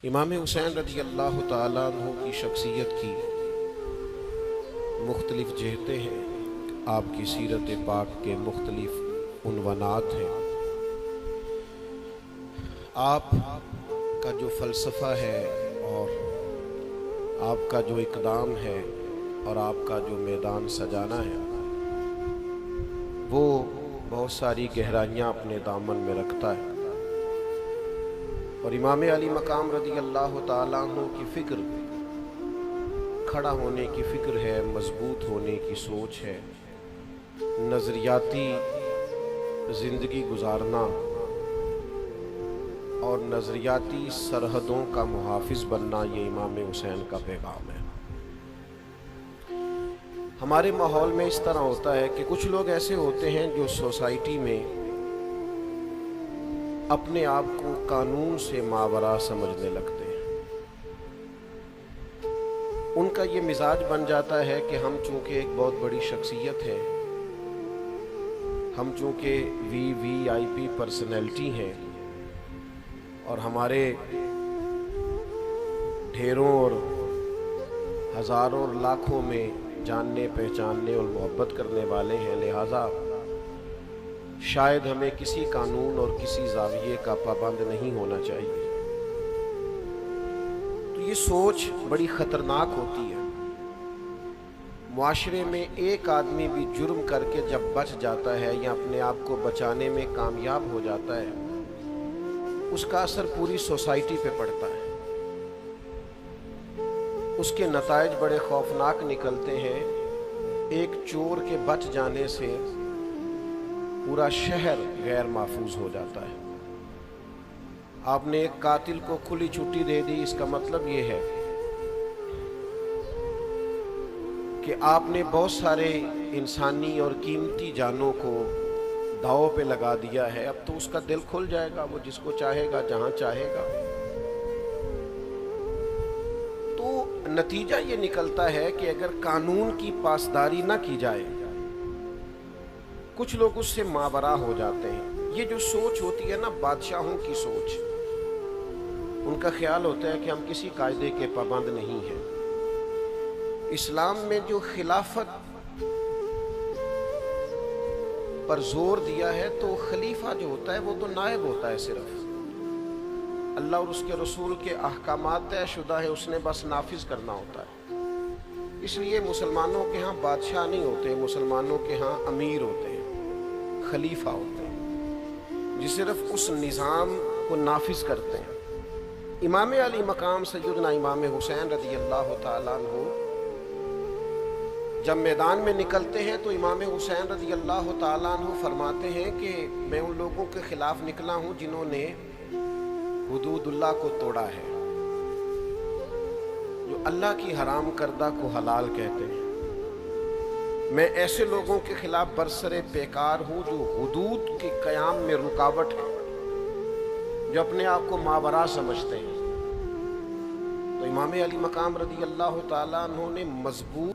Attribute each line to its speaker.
Speaker 1: امام حسین رضی اللہ تعالیٰ عنہ کی شخصیت کی مختلف جہتیں ہیں، آپ کی سیرت پاک کے مختلف عنوانات ہیں۔ آپ کا جو فلسفہ ہے اور آپ کا جو اقدام ہے اور آپ کا جو میدان سجانا ہے وہ بہت ساری گہرائیاں اپنے دامن میں رکھتا ہے، اور امام علی مقام رضی اللہ تعالیٰ عنہ کی فکر کھڑا ہونے کی فکر ہے، مضبوط ہونے کی سوچ ہے، نظریاتی زندگی گزارنا اور نظریاتی سرحدوں کا محافظ بننا، یہ امام حسین کا پیغام ہے۔ ہمارے ماحول میں اس طرح ہوتا ہے کہ کچھ لوگ ایسے ہوتے ہیں جو سوسائٹی میں اپنے آپ کو قانون سے ماوراء سمجھنے لگتے ہیں۔ ان کا یہ مزاج بن جاتا ہے کہ ہم چونکہ ایک بہت بڑی شخصیت ہے، ہم چونکہ وی آئی پی پرسنالٹی ہیں اور ہمارے ڈھیروں اور ہزاروں اور لاکھوں میں جاننے پہچاننے اور محبت کرنے والے ہیں، لہٰذا شاید ہمیں کسی قانون اور کسی زاویے کا پابند نہیں ہونا چاہیے۔ تو یہ سوچ بڑی خطرناک ہوتی ہے۔ معاشرے میں ایک آدمی بھی جرم کر کے جب بچ جاتا ہے یا اپنے آپ کو بچانے میں کامیاب ہو جاتا ہے، اس کا اثر پوری سوسائٹی پہ پڑتا ہے، اس کے نتائج بڑے خوفناک نکلتے ہیں۔ ایک چور کے بچ جانے سے پورا شہر غیر محفوظ ہو جاتا ہے۔ آپ نے ایک قاتل کو کھلی چھٹی دے دی، اس کا مطلب یہ ہے کہ آپ نے بہت سارے انسانی اور قیمتی جانوں کو داؤ پہ لگا دیا ہے۔ اب تو اس کا دل کھل جائے گا، وہ جس کو چاہے گا جہاں چاہے گا۔ تو نتیجہ یہ نکلتا ہے کہ اگر قانون کی پاسداری نہ کی جائے، کچھ لوگ اس سے ماوراء ہو جاتے ہیں۔ یہ جو سوچ ہوتی ہے نا، بادشاہوں کی سوچ، ان کا خیال ہوتا ہے کہ ہم کسی قاعدے کے پابند نہیں ہیں۔ اسلام میں جو خلافت پر زور دیا ہے، تو خلیفہ جو ہوتا ہے وہ تو نائب ہوتا ہے، صرف اللہ اور اس کے رسول کے احکامات طے شدہ ہے، اس نے بس نافذ کرنا ہوتا ہے۔ اس لیے مسلمانوں کے ہاں بادشاہ نہیں ہوتے، مسلمانوں کے ہاں امیر ہوتے ہیں، خلیفہ ہوتے ہیں، جو صرف اس نظام کو نافذ کرتے ہیں۔ امام علی مقام سیدنا امام حسین رضی اللہ تعالیٰ عنہ جب میدان میں نکلتے ہیں تو امام حسین رضی اللہ تعالیٰ عنہ فرماتے ہیں کہ میں ان لوگوں کے خلاف نکلا ہوں جنہوں نے حدود اللہ کو توڑا ہے، جو اللہ کی حرام کردہ کو حلال کہتے ہیں۔ میں ایسے لوگوں کے خلاف برسر پیکار ہوں جو حدود کے قیام میں رکاوٹ ہے، جو اپنے آپ کو ماوراء سمجھتے ہیں۔ تو امام علی مقام رضی اللہ تعالیٰ عنہ نے مضبوط